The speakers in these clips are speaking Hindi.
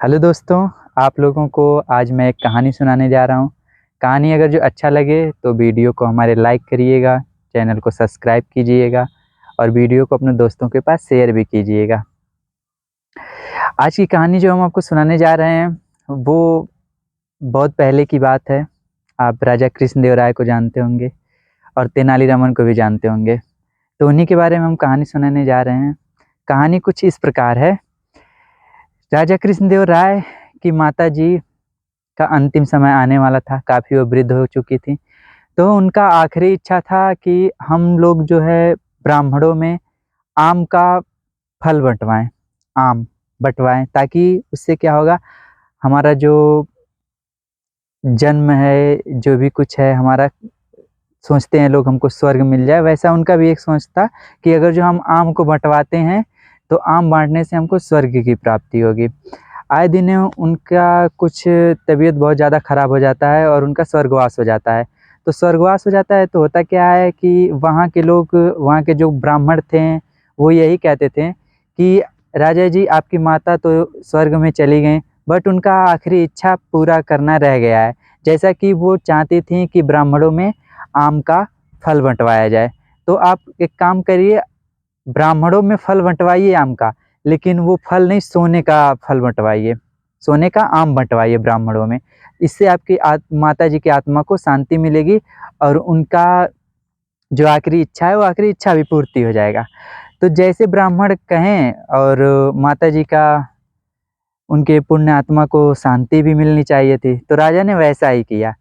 हेलो दोस्तों, आप लोगों को आज मैं एक कहानी सुनाने जा रहा हूँ। कहानी अगर जो अच्छा लगे तो वीडियो को हमारे लाइक करिएगा, चैनल को सब्सक्राइब कीजिएगा और वीडियो को अपने दोस्तों के पास शेयर भी कीजिएगा। आज की कहानी जो हम आपको सुनाने जा रहे हैं वो बहुत पहले की बात है। आप राजा कृष्णदेवराय को जानते होंगे और तेनालीरामन को भी जानते होंगे, तो उन्हीं के बारे में हम कहानी सुनाने जा रहे हैं। कहानी कुछ इस प्रकार है। राजा कृष्णदेवराय की माता जी का अंतिम समय आने वाला था, काफ़ी वो वृद्ध हो चुकी थी। तो उनका आखिरी इच्छा था कि हम लोग जो है ब्राह्मणों में आम का फल बँटवाएँ, आम बँटवाएँ, ताकि उससे क्या होगा, हमारा जो जन्म है, जो भी कुछ है हमारा, सोचते हैं लोग हमको स्वर्ग मिल जाए, वैसा उनका भी एक सोच था कि अगर जो हम आम को बँटवाते हैं, तो आम बाँटने से हमको स्वर्ग की प्राप्ति होगी। आए दिन उनका कुछ तबीयत बहुत ज़्यादा ख़राब हो जाता है और उनका स्वर्गवास हो जाता है। तो स्वर्गवास हो जाता है तो होता क्या है कि वहाँ के लोग, वहाँ के जो ब्राह्मण थे, वो यही कहते थे कि राजा जी, आपकी माता तो स्वर्ग में चली गईं, बट उनका आखिरी इच्छा पूरा करना रह गया है। जैसा कि वो चाहती थीं कि ब्राह्मणों में आम का फल बँटवाया जाए। तो आप एक काम करिए, ब्राह्मणों में फल बँटवाइए आम का, लेकिन वो फल नहीं, सोने का फल बँटवाइए, सोने का आम बँटवाइए ब्राह्मणों में। इससे आपकी माताजी की आत्मा को शांति मिलेगी और उनका जो आखिरी इच्छा है, वो आखिरी इच्छा भी पूर्ति हो जाएगा। तो जैसे ब्राह्मण कहें और माताजी का, उनके पुण्य आत्मा को शांति भी मिलनी चाहिए थी, तो राजा ने वैसा ही किया।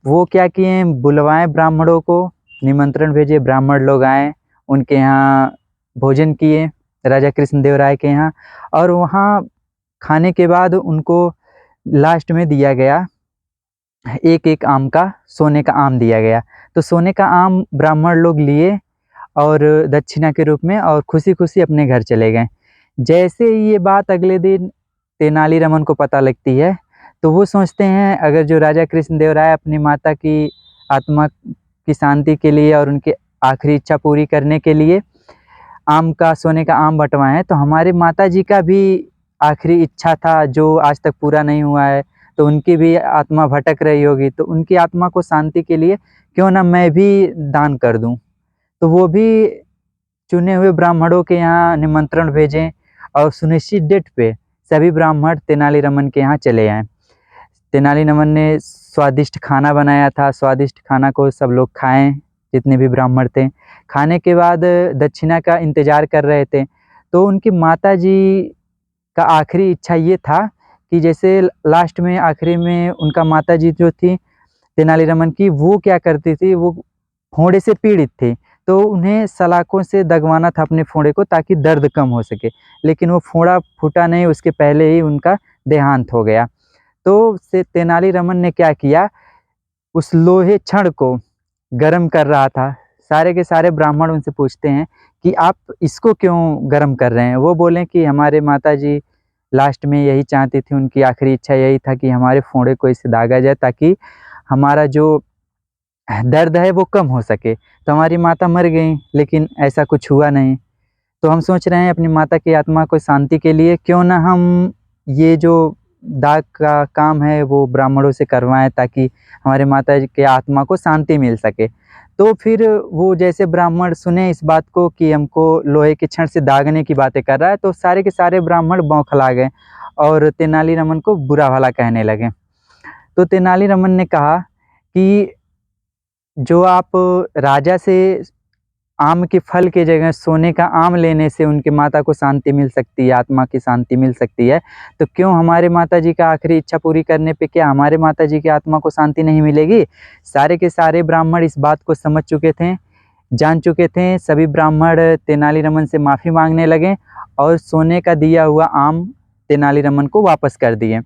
वो क्या किए, बुलवाएँ ब्राह्मणों को, निमंत्रण भेजे, ब्राह्मण लोग आए, उनके यहाँ भोजन किए, राजा कृष्णदेवराय के यहाँ। और वहाँ खाने के बाद उनको लास्ट में दिया गया, एक-एक आम का, सोने का आम दिया गया। तो सोने का आम ब्राह्मण लोग लिए और दक्षिणा के रूप में, और खुशी-खुशी अपने घर चले गए। जैसे ही ये बात अगले दिन तेनालीरामन को पता लगती है, तो वो सोचते हैं अगर जो राजा कृष्णदेवराय अपनी माता की आत्मा की शांति के लिए और उनकी आखिरी इच्छा पूरी करने के लिए आम का, सोने का आम बँटवाएँ हैं, तो हमारे माताजी का भी आखिरी इच्छा था जो आज तक पूरा नहीं हुआ है, तो उनकी भी आत्मा भटक रही होगी, तो उनकी आत्मा को शांति के लिए क्यों ना मैं भी दान कर दूँ। तो वो भी चुने हुए ब्राह्मणों के यहाँ निमंत्रण भेजें और सुनिश्चित डेट पे सभी ब्राह्मण तेनालीरामन के यहाँ चले आए। तेनालीरामन ने स्वादिष्ट खाना बनाया था, स्वादिष्ट खाना को सब लोग खाएँ, जितने भी ब्राह्मण थे। खाने के बाद दक्षिणा का इंतज़ार कर रहे थे, तो उनकी माताजी का आखिरी इच्छा ये था कि जैसे लास्ट में, आखिरी में उनका माताजी जो थी तेनालीरामन की, वो क्या करती थी, वो फोड़े से पीड़ित थी, तो उन्हें सलाखों से दगवाना था अपने फोड़े को, ताकि दर्द कम हो सके। लेकिन वो फोड़ा फूटा नहीं, उसके पहले ही उनका देहांत हो गया। तो से तेनालीरामन ने क्या किया, उस लोहे छड़ को गरम कर रहा था। सारे के सारे ब्राह्मण उनसे पूछते हैं कि आप इसको क्यों गरम कर रहे हैं? वो बोले कि हमारे माताजी लास्ट में यही चाहती थी, उनकी आखिरी इच्छा यही था कि हमारे फोड़े को इससे दागा जाए, ताकि हमारा जो दर्द है वो कम हो सके। तो हमारी माता मर गईं, लेकिन ऐसा कुछ हुआ नहीं। तो हम सोच रहे हैं अपनी माता की आत्मा को शांति के लिए क्यों ना हम ये जो दाग का काम है वो ब्राह्मणों से करवाएँ, ताकि हमारे माता जी की आत्मा को शांति मिल सके। तो फिर वो जैसे ब्राह्मण सुने इस बात को कि हमको लोहे के छड़ से दागने की बातें कर रहा है, तो सारे के सारे ब्राह्मण बौखला गए और तेनालीरामन को बुरा-भला कहने लगे। तो तेनालीरामन ने कहा कि जो आप राजा से आम के फल की जगह सोने का आम लेने से उनकी माता को शांति मिल सकती है, आत्मा की शांति मिल सकती है, तो क्यों हमारे माताजी का आखिरी इच्छा पूरी करने पे क्या हमारे माताजी की आत्मा को शांति नहीं मिलेगी? सारे के सारे ब्राह्मण इस बात को समझ चुके थे, जान चुके थे। सभी ब्राह्मण तेनालीरामन से माफ़ी माँगने लगे और सोने का दिया हुआ आम तेनालीरामन को वापस कर दिए।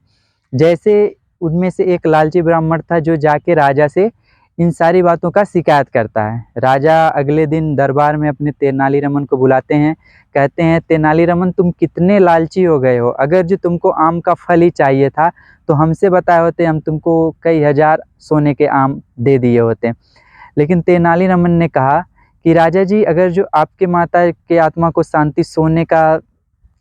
जैसे उनमें से एक लालची ब्राह्मण था जो जाके राजा से इन सारी बातों का शिकायत करता है। राजा अगले दिन दरबार में अपने तेनालीरामन को बुलाते हैं, कहते हैं, तेनालीरामन तुम कितने लालची हो गए हो, अगर जो तुमको आम का फल ही चाहिए था तो हमसे बताए होते, हम तुमको कई हज़ार सोने के आम दे दिए होते। लेकिन तेनालीरामन ने कहा कि राजा जी, अगर जो आपके माता के आत्मा को शांति सोने का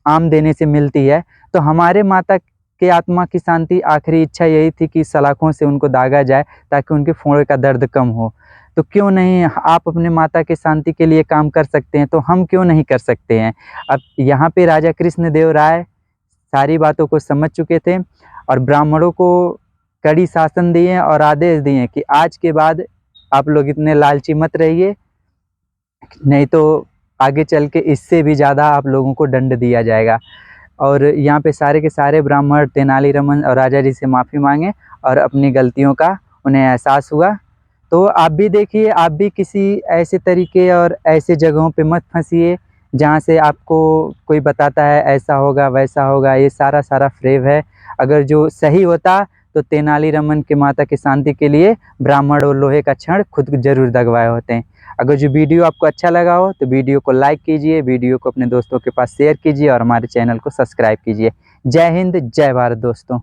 आम देने से मिलती है, तो हमारे माता के आत्मा की शांति आखिरी इच्छा यही थी कि सलाखों से उनको दागा जाए ताकि उनके फोड़े का दर्द कम हो। तो क्यों नहीं आप अपने माता की शांति के लिए काम कर सकते हैं, तो हम क्यों नहीं कर सकते हैं। अब यहाँ पे राजा कृष्णदेव राय सारी बातों को समझ चुके थे और ब्राह्मणों को कड़ी शासन दिए और आदेश दिए कि आज के बाद आप लोग इतने लालची मत रहिए, नहीं तो आगे चल के इससे भी ज़्यादा आप लोगों को दंड दिया जाएगा। और यहाँ पे सारे के सारे ब्राह्मण तेनालीरामन और राजा जी से माफ़ी मांगे और अपनी गलतियों का उन्हें एहसास हुआ। तो आप भी देखिए, आप भी किसी ऐसे तरीके और ऐसे जगहों पे मत फंसिए जहाँ से आपको कोई बताता है ऐसा होगा वैसा होगा, ये सारा फ्रेब है। अगर जो सही होता तो तेनालीरामन के माता की शांति के लिए ब्राह्मण और लोहे का छड़ खुद जरूर दगवाए होते हैं। अगर जो वीडियो आपको अच्छा लगा हो तो वीडियो को लाइक कीजिए, वीडियो को अपने दोस्तों के पास शेयर कीजिए और हमारे चैनल को सब्सक्राइब कीजिए। जय हिंद, जय भारत दोस्तों।